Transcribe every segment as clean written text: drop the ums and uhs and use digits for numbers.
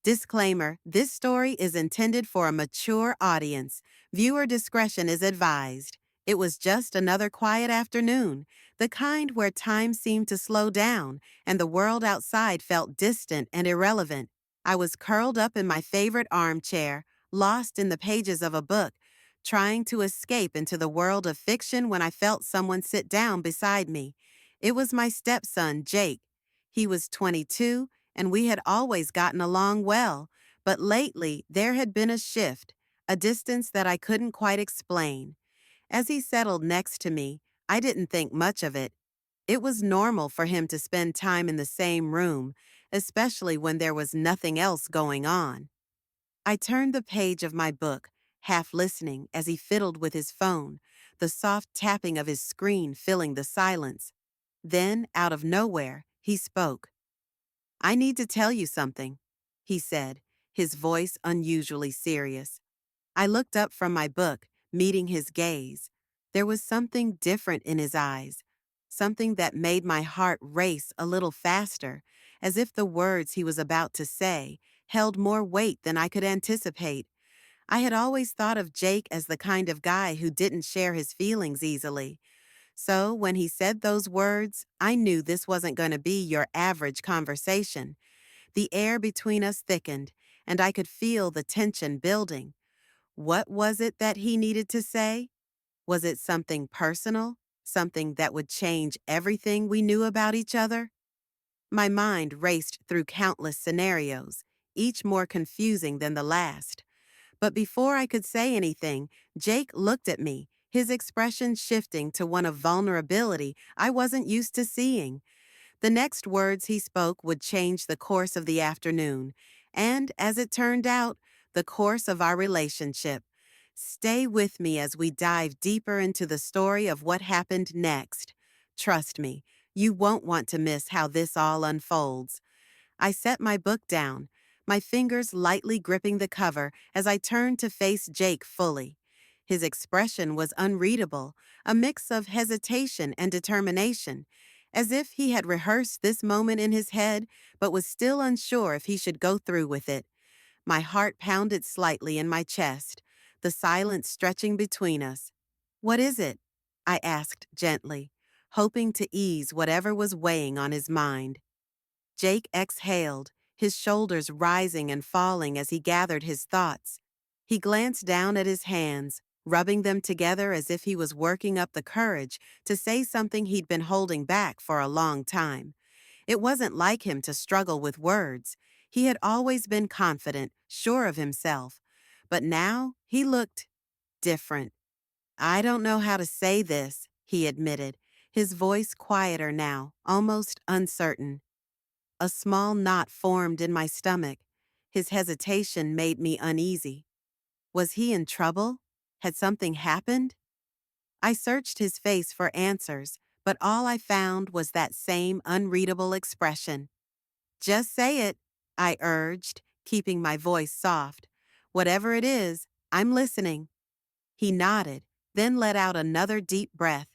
Disclaimer: this story is intended for a mature audience. Viewer discretion is advised. It was just another quiet afternoon, the kind where time seemed to slow down and the world outside felt distant and irrelevant. I was curled up in my favorite armchair, lost in the pages of a book, trying to escape into the world of fiction when I felt someone sit down beside me. It was my stepson, Jake. He was 22, and we had always gotten along well, but lately there had been a shift, a distance that I couldn't quite explain. As he settled next to me, I didn't think much of it. It was normal for him to spend time in the same room, especially when there was nothing else going on. I turned the page of my book, half listening as he fiddled with his phone, the soft tapping of his screen filling the silence. Then, out of nowhere, he spoke. "I need to tell you something," he said, his voice unusually serious. I looked up from my book, meeting his gaze. There was something different in his eyes, something that made my heart race a little faster, as if the words he was about to say held more weight than I could anticipate. I had always thought of Jake as the kind of guy who didn't share his feelings easily. So when he said those words, I knew this wasn't going to be your average conversation. The air between us thickened, and I could feel the tension building. What was it that he needed to say? Was it something personal? Something that would change everything we knew about each other? My mind raced through countless scenarios, each more confusing than the last. But before I could say anything, Jake looked at me, his expression shifting to one of vulnerability I wasn't used to seeing. The next words he spoke would change the course of the afternoon, and, as it turned out, the course of our relationship. Stay with me as we dive deeper into the story of what happened next. Trust me, you won't want to miss how this all unfolds. I set my book down, my fingers lightly gripping the cover as I turned to face Jake fully. His expression was unreadable, a mix of hesitation and determination, as if he had rehearsed this moment in his head but was still unsure if he should go through with it. My heart pounded slightly in my chest, the silence stretching between us. "What is it?" I asked gently, hoping to ease whatever was weighing on his mind. Jake exhaled, his shoulders rising and falling as he gathered his thoughts. He glanced down at his hands, rubbing them together as if he was working up the courage to say something he'd been holding back for a long time. It wasn't like him to struggle with words. He had always been confident, sure of himself. But now he looked different. "I don't know how to say this," he admitted, his voice quieter now, almost uncertain. A small knot formed in my stomach. His hesitation made me uneasy. Was he in trouble? Had something happened? I searched his face for answers, but all I found was that same unreadable expression. "Just say it," I urged, keeping my voice soft. "Whatever it is, I'm listening." He nodded, then let out another deep breath.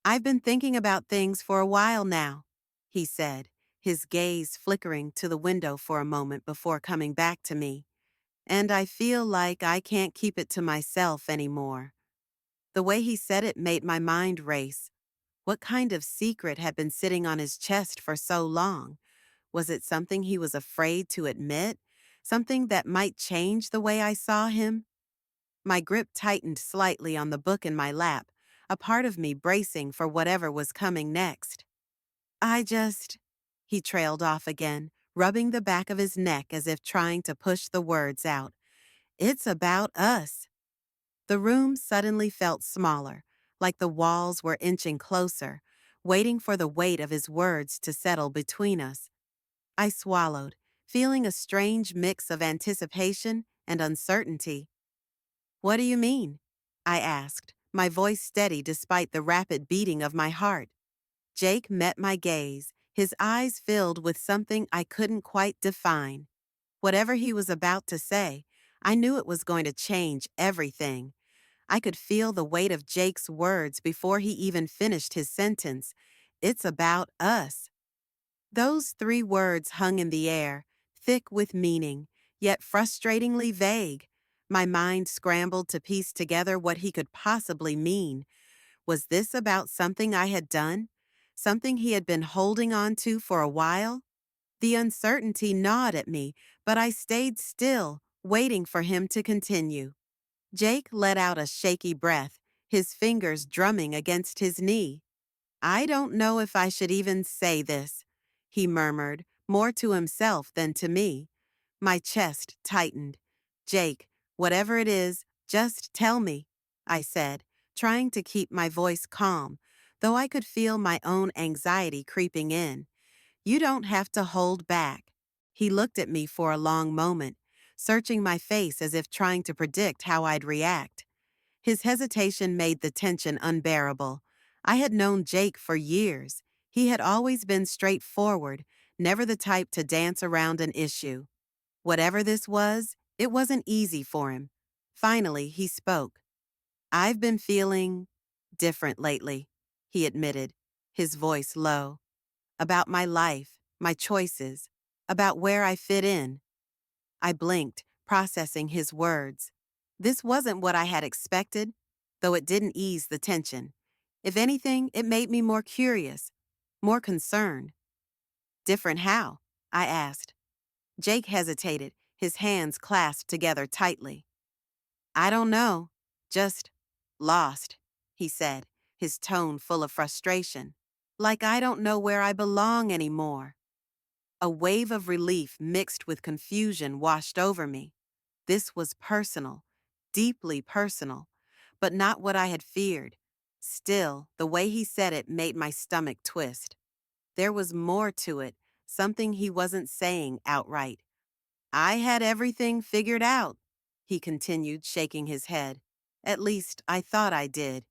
"I've been thinking about things for a while now," he said, his gaze flickering to the window for a moment before coming back to me. "And I feel like I can't keep it to myself anymore." The way he said it made my mind race. What kind of secret had been sitting on his chest for so long? Was it something he was afraid to admit? Something that might change the way I saw him? My grip tightened slightly on the book in my lap, a part of me bracing for whatever was coming next. "I just—" He trailed off again, rubbing the back of his neck as if trying to push the words out. "It's about us." The room suddenly felt smaller, like the walls were inching closer, waiting for the weight of his words to settle between us. I swallowed, feeling a strange mix of anticipation and uncertainty. "What do you mean?" I asked, my voice steady despite the rapid beating of my heart. Jake met my gaze, his eyes filled with something I couldn't quite define. Whatever he was about to say, I knew it was going to change everything. I could feel the weight of Jake's words before he even finished his sentence. "It's about us." Those three words hung in the air, thick with meaning, yet frustratingly vague. My mind scrambled to piece together what he could possibly mean. Was this about something I had done? Something he had been holding on to for a while? The uncertainty gnawed at me, but I stayed still, waiting for him to continue. Jake let out a shaky breath, his fingers drumming against his knee. I don't know if I should even say this, he murmured, more to himself than to me. My chest tightened. Jake, whatever it is, just tell me, I said, trying to keep my voice calm, though I could feel my own anxiety creeping in. You don't have to hold back. He looked at me for a long moment, searching my face as if trying to predict how I'd react. His hesitation made the tension unbearable. I had known Jake for years. He had always been straightforward, never the type to dance around an issue. Whatever this was, it wasn't easy for him. Finally, he spoke. I've been feeling different lately, he admitted, his voice low. About my life, my choices, about where I fit in. I blinked, processing his words. This wasn't what I had expected, though it didn't ease the tension. If anything, it made me more curious, more concerned. Different how? I asked. Jake hesitated, his hands clasped together tightly. I don't know, just lost, he said, his tone full of frustration. Like I don't know where I belong anymore. A wave of relief mixed with confusion washed over me. This was personal, deeply personal, but not what I had feared. Still, the way he said it made my stomach twist. There was more to it, something he wasn't saying outright. I had everything figured out, he continued, shaking his head. At least, I thought I did.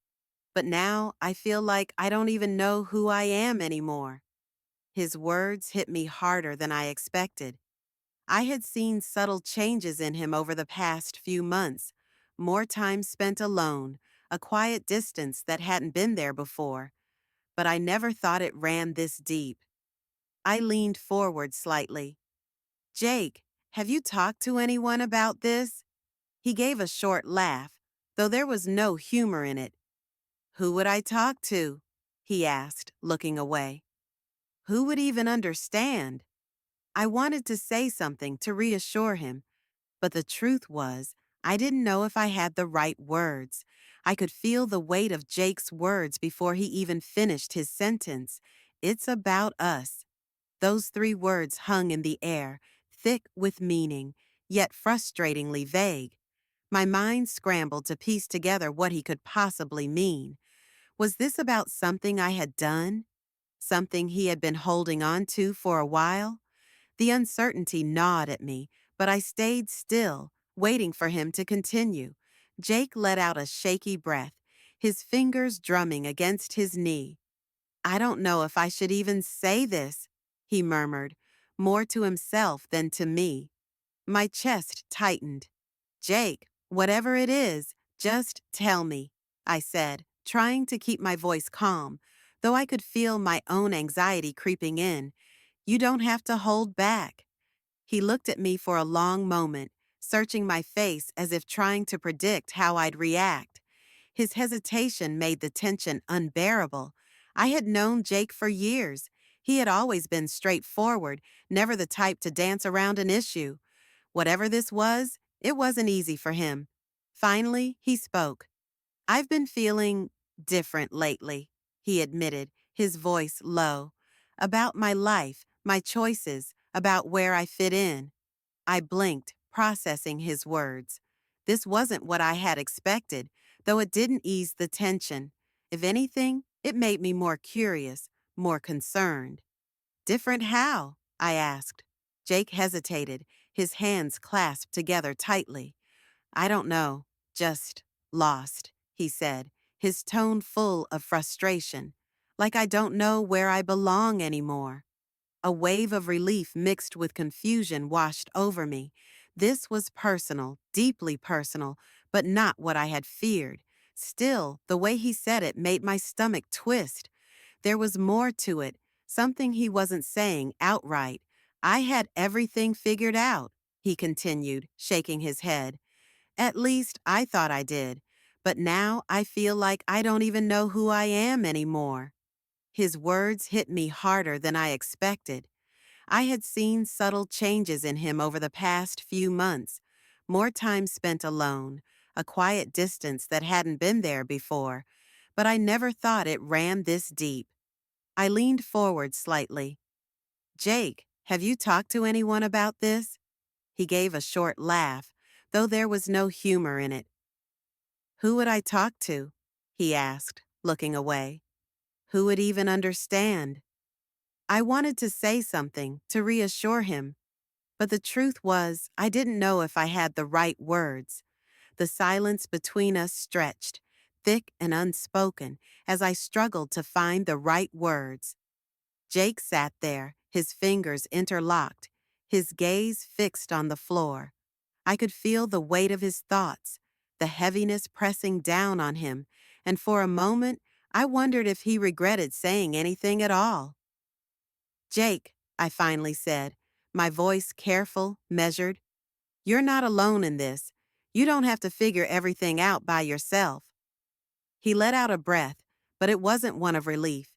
But now I feel like I don't even know who I am anymore. His words hit me harder than I expected. I had seen subtle changes in him over the past few months, more time spent alone, a quiet distance that hadn't been there before, but I never thought it ran this deep. I leaned forward slightly. Jake, have you talked to anyone about this? He gave a short laugh, though there was no humor in it. Who would I talk to? He asked, looking away. Who would even understand? I wanted to say something to reassure him, but the truth was, I didn't know if I had the right words. I could feel the weight of Jake's words before he even finished his sentence. It's about us. Those three words hung in the air, thick with meaning, yet frustratingly vague. My mind scrambled to piece together what he could possibly mean. Was this about something I had done? Something he had been holding on to for a while? The uncertainty gnawed at me, but I stayed still, waiting for him to continue. Jake let out a shaky breath, his fingers drumming against his knee. I don't know if I should even say this, he murmured, more to himself than to me. My chest tightened. Jake, whatever it is, just tell me, I said, trying to keep my voice calm, though I could feel my own anxiety creeping in. You don't have to hold back. He looked at me for a long moment, searching my face as if trying to predict how I'd react. His hesitation made the tension unbearable. I had known Jake for years. He had always been straightforward, never the type to dance around an issue. Whatever this was, it wasn't easy for him. Finally, he spoke. I've been feeling different lately, he admitted, his voice low. About my life, my choices, about where I fit in. I blinked, processing his words. This wasn't what I had expected, though it didn't ease the tension. If anything, it made me more curious, more concerned. Different how? I asked. Jake hesitated, his hands clasped together tightly. I don't know, just lost, he said, his tone full of frustration, like I don't know where I belong anymore. A wave of relief mixed with confusion washed over me. This was personal, deeply personal, but not what I had feared. Still, the way he said it made my stomach twist. There was more to it, something he wasn't saying outright. I had everything figured out, he continued, shaking his head. At least I thought I did, but now I feel like I don't even know who I am anymore. His words hit me harder than I expected. I had seen subtle changes in him over the past few months, more time spent alone, a quiet distance that hadn't been there before, but I never thought it ran this deep. I leaned forward slightly. Jake, have you talked to anyone about this? He gave a short laugh, though there was no humor in it. Who would I talk to? He asked, looking away. Who would even understand? I wanted to say something, to reassure him, but the truth was I didn't know if I had the right words. The silence between us stretched, thick and unspoken, as I struggled to find the right words. Jake sat there, his fingers interlocked, his gaze fixed on the floor. I could feel the weight of his thoughts, the heaviness pressing down on him, and for a moment I wondered if he regretted saying anything at all. Jake, I finally said, my voice careful, measured, you're not alone in this. You don't have to figure everything out by yourself. He let out a breath, but it wasn't one of relief.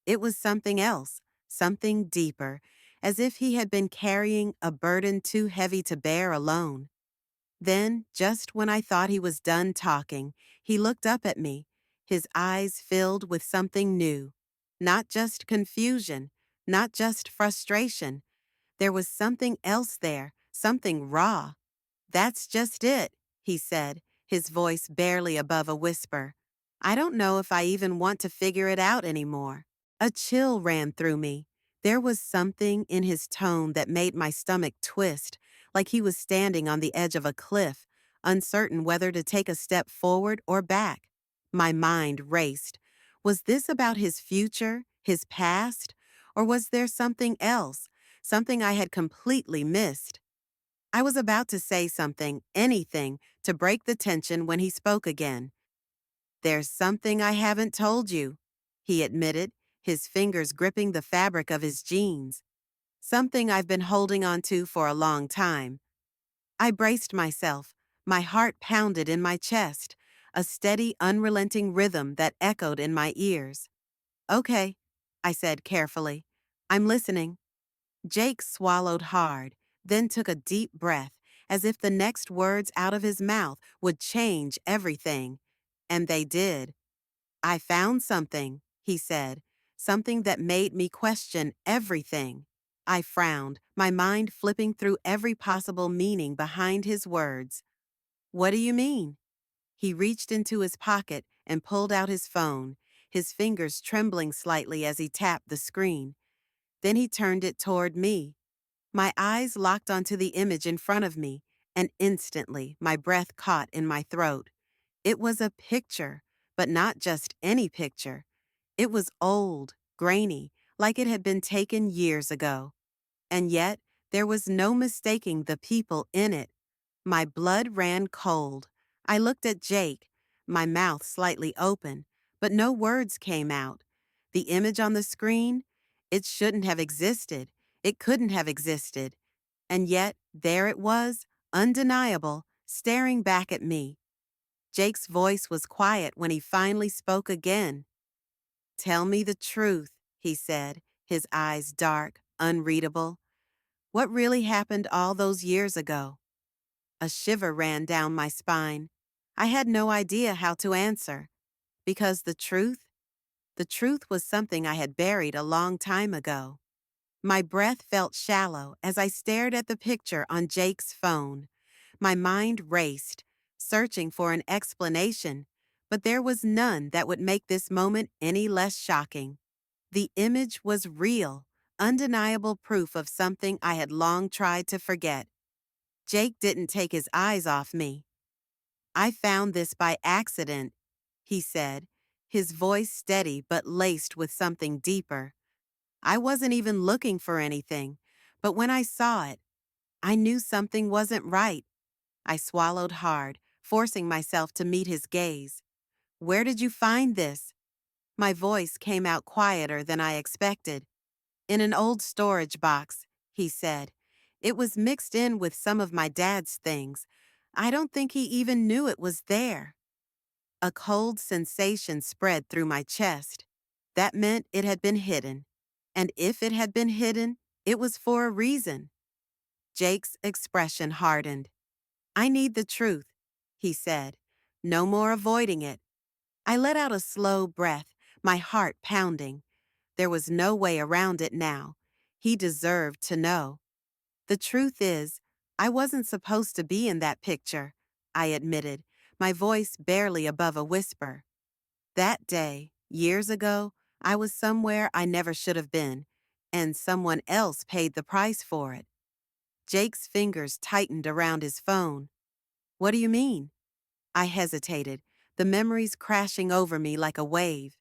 It was something else, something deeper, as if he had been carrying a burden too heavy to bear alone. Then, just when I thought he was done talking, he looked up at me, his eyes filled with something new. Not just confusion, not just frustration. There was something else there, something raw. That's just it, he said, his voice barely above a whisper. I don't know if I even want to figure it out anymore. A chill ran through me. There was something in his tone that made my stomach twist, like he was standing on the edge of a cliff, uncertain whether to take a step forward or back. My mind raced. Was this about his future, his past, or was there something else, something I had completely missed? I was about to say something, anything, to break the tension when he spoke again. There's something I haven't told you, he admitted, his fingers gripping the fabric of his jeans. Something I've been holding on to for a long time. I braced myself. My heart pounded in my chest, a steady, unrelenting rhythm that echoed in my ears. Okay, I said carefully. I'm listening. Jake swallowed hard, then took a deep breath, as if the next words out of his mouth would change everything. And they did. I found something, he said, something that made me question everything. I frowned, my mind flipping through every possible meaning behind his words. What do you mean? He reached into his pocket and pulled out his phone, his fingers trembling slightly as he tapped the screen. Then he turned it toward me. My eyes locked onto the image in front of me, and instantly my breath caught in my throat. It was a picture, but not just any picture. It was old, grainy, like it had been taken years ago. And yet, there was no mistaking the people in it. My blood ran cold. I looked at Jake, my mouth slightly open, but no words came out. The image on the screen? It shouldn't have existed. It couldn't have existed. And yet, there it was, undeniable, staring back at me. Jake's voice was quiet when he finally spoke again. Tell me the truth, he said, his eyes dark, unreadable. What really happened all those years ago? A shiver ran down my spine. I had no idea how to answer. Because the truth was something I had buried a long time ago. My breath felt shallow as I stared at the picture on Jake's phone. My mind raced, searching for an explanation, but there was none that would make this moment any less shocking. The image was real, undeniable proof of something I had long tried to forget. Jake didn't take his eyes off me. I found this by accident, he said, his voice steady but laced with something deeper. I wasn't even looking for anything, but when I saw it, I knew something wasn't right. I swallowed hard, forcing myself to meet his gaze. Where did you find this? My voice came out quieter than I expected. In an old storage box, he said. It was mixed in with some of my dad's things. I don't think he even knew it was there. A cold sensation spread through my chest. That meant it had been hidden. And if it had been hidden, it was for a reason. Jake's expression hardened. I need the truth, he said. No more avoiding it. I let out a slow breath, my heart pounding. There was no way around it now. He deserved to know. The truth is, I wasn't supposed to be in that picture, I admitted, my voice barely above a whisper. That day, years ago, I was somewhere I never should have been, and someone else paid the price for it. Jake's fingers tightened around his phone. What do you mean? I hesitated, the memories crashing over me like a wave.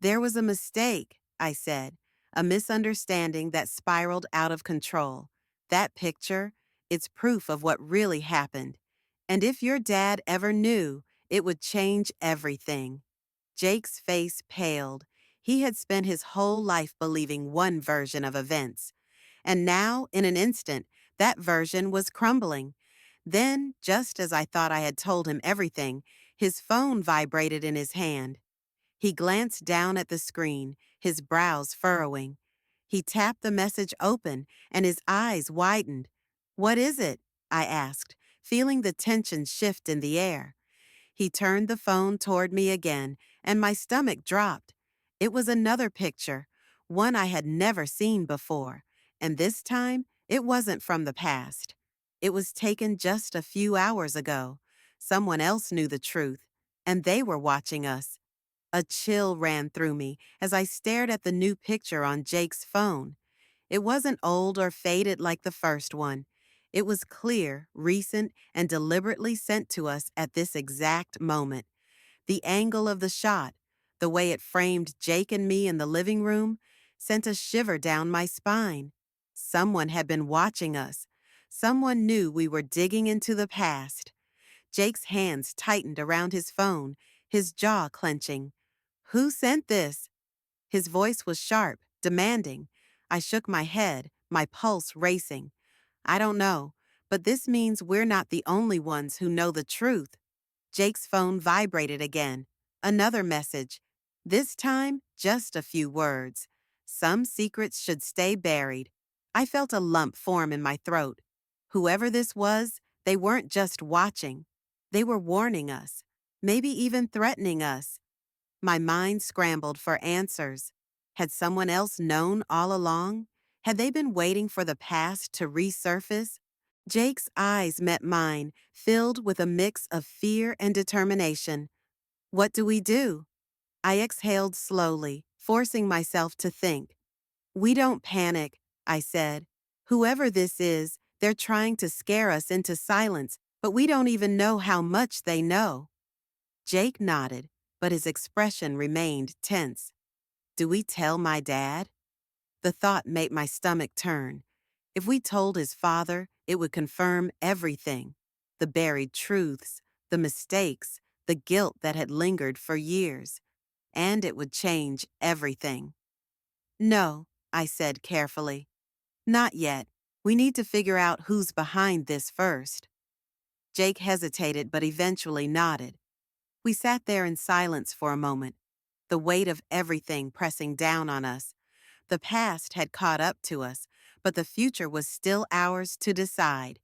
There was a mistake, I said, a misunderstanding that spiraled out of control. That picture, it's proof of what really happened. And if your dad ever knew, it would change everything. Jake's face paled. He had spent his whole life believing one version of events. And now, in an instant, that version was crumbling. Then, just as I thought I had told him everything, his phone vibrated in his hand. He glanced down at the screen, his brows furrowing. He tapped the message open, and his eyes widened. What is it? I asked, feeling the tension shift in the air. He turned the phone toward me again, and my stomach dropped. It was another picture, one I had never seen before, and this time it wasn't from the past. It was taken just a few hours ago. Someone else knew the truth, and they were watching us. A chill ran through me as I stared at the new picture on Jake's phone. It wasn't old or faded like the first one. It was clear, recent, and deliberately sent to us at this exact moment. The angle of the shot, the way it framed Jake and me in the living room, sent a shiver down my spine. Someone had been watching us. Someone knew we were digging into the past. Jake's hands tightened around his phone, his jaw clenching. Who sent this? His voice was sharp, demanding. I shook my head, my pulse racing. I don't know, but this means we're not the only ones who know the truth. Jake's phone vibrated again. Another message. This time, just a few words. Some secrets should stay buried. I felt a lump form in my throat. Whoever this was, they weren't just watching. They were warning us, maybe even threatening us. My mind scrambled for answers. Had someone else known all along? Had they been waiting for the past to resurface? Jake's eyes met mine, filled with a mix of fear and determination. What do we do? I exhaled slowly, forcing myself to think. We don't panic, I said. Whoever this is, they're trying to scare us into silence, but we don't even know how much they know. Jake nodded, but his expression remained tense. Do we tell my dad? The thought made my stomach turn. If we told his father, it would confirm everything. The buried truths, the mistakes, the guilt that had lingered for years. And it would change everything. No, I said carefully. Not yet. We need to figure out who's behind this first. Jake hesitated but eventually nodded. We sat there in silence for a moment, the weight of everything pressing down on us. The past had caught up to us, but the future was still ours to decide.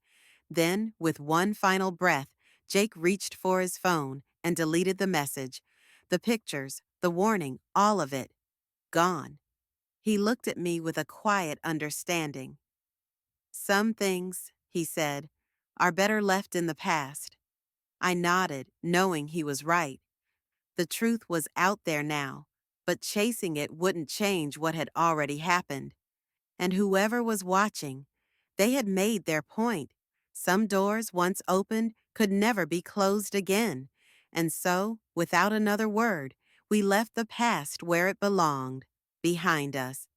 Then, with one final breath, Jake reached for his phone and deleted the message. The pictures, the warning, all of it. Gone. He looked at me with a quiet understanding. Some things, he said, are better left in the past. I nodded, knowing he was right. The truth was out there now, but chasing it wouldn't change what had already happened. And whoever was watching, they had made their point. Some doors once opened could never be closed again. And so, without another word, we left the past where it belonged, behind us.